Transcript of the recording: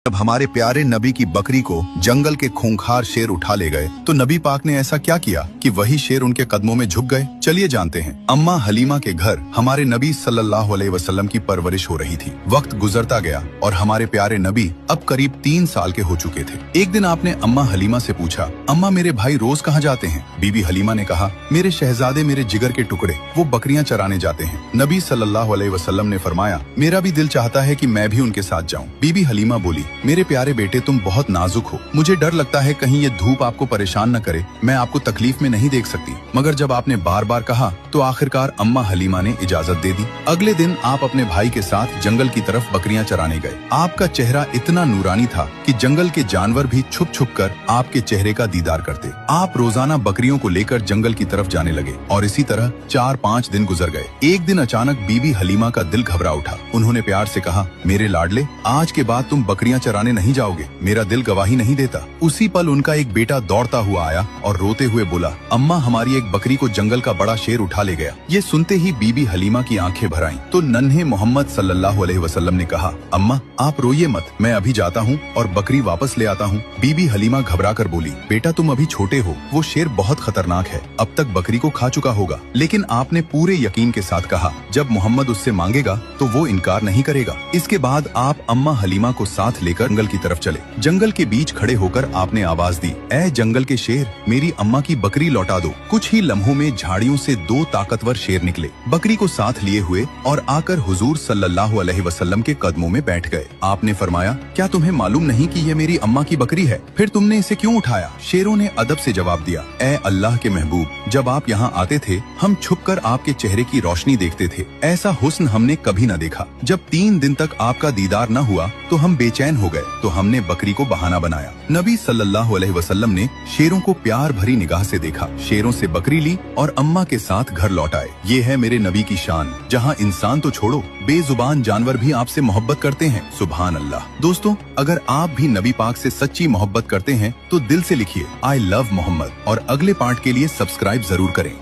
जब हमारे प्यारे नबी की बकरी को जंगल के खूंखार शेर उठा ले गए तो नबी पाक ने ऐसा क्या किया कि वही शेर उनके कदमों में झुक गए। चलिए जानते हैं। अम्मा हलीमा के घर हमारे नबी सल्लल्लाहु अलैहि वसल्लम की परवरिश हो रही थी। वक्त गुजरता गया और हमारे प्यारे नबी अब करीब 3 साल के हो चुके थे। एक दिन आपने अम्मा हलीमा से पूछा, अम्मा मेरे भाई रोज कहाँ जाते हैं? बीबी हलीमा ने कहा, मेरे शहजादे मेरे जिगर के टुकड़े, वो बकरियां चराने जाते हैं। नबी सल्लल्लाहु अलैहि वसल्लम ने फरमाया, मेरा भी दिल चाहता है कि मैं भी उनके साथ जाऊं। बीबी हलीमा बोली, मेरे प्यारे बेटे तुम बहुत नाजुक हो, मुझे डर लगता है कहीं ये धूप आपको परेशान न करे, मैं आपको तकलीफ में नहीं देख सकती। मगर जब आपने बार बार कहा तो आखिरकार अम्मा हलीमा ने इजाजत दे दी। अगले दिन आप अपने भाई के साथ जंगल की तरफ बकरियां चराने गए। आपका चेहरा इतना नूरानी था कि जंगल के जानवर भी छुप छुप कर आपके चेहरे का दीदार करते। आप रोजाना बकरियों को लेकर जंगल की तरफ जाने लगे और इसी तरह 4-5 दिन गुजर गए। एक दिन अचानक बीबी हलीमा का दिल घबरा उठा। उन्होंने प्यार से कहा, मेरे लाडले, आज के बाद तुम बकरियां चराने नहीं जाओगे, मेरा दिल गवाही नहीं देता। उसी पल उनका एक बेटा दौड़ता हुआ आया और रोते हुए बोला, अम्मा हमारी एक बकरी को जंगल का बड़ा शेर उठा ले गया। ये सुनते ही बीबी हलीमा की आंखें भर आईं। तो नन्हे मोहम्मद सल्लल्लाहु अलैहि वसल्लम ने कहा, अम्मा आप रोइए मत, मैं अभी जाता हूँ और बकरी वापस ले आता हूँ। बीबी हलीमा घबरा कर बोली, बेटा तुम अभी छोटे हो, वो शेर बहुत खतरनाक है, अब तक बकरी को खा चुका होगा। लेकिन आपने पूरे यकीन के साथ कहा, जब मोहम्मद उससे मांगेगा तो वो इनकार नहीं करेगा। इसके बाद आप अम्मा हलीमा को साथ लेकर जंगल की तरफ चले। जंगल के बीच खड़े होकर आपने आवाज दी, ऐ जंगल के शेर, मेरी अम्मा की बकरी लौटा दो। कुछ ही लम्हों में झाड़ियों से 2 ताकतवर शेर निकले, बकरी को साथ लिए हुए और आकर हुजूर सल्लल्लाहु अलैहि वसल्लम के कदमों में बैठ गए। आपने फरमाया, क्या तुम्हें मालूम नहीं कि ये मेरी अम्मा की बकरी है? फिर तुमने इसे क्यों उठाया? शेरों ने अदब से जवाब दिया, ऐ अल्लाह के महबूब, जब आप यहाँ आते थे हम छुपकर आपके चेहरे की रोशनी देखते थे, ऐसा हुस्न हमने कभी न देखा। जब 3 दिन तक आपका दीदार न हुआ तो हम बेचैन हो गए, तो हमने बकरी को बहाना बनाया। नबी सल्लल्लाहु अलैहि वसल्लम ने शेरों को प्यार भरी निगाह से देखा, शेरों से बकरी ली और अम्मा के साथ घर लौट आए। ये है मेरे नबी की शान, जहाँ इंसान तो छोड़ो, बेजुबान जानवर भी आपसे मोहब्बत करते हैं। सुभान अल्लाह। दोस्तों, अगर आप भी नबी पाक से सच्ची मोहब्बत करते हैं तो दिल से लिखिए, आई लव मोहम्मद, और अगले पार्ट के लिए सब्सक्राइब जरूर करें।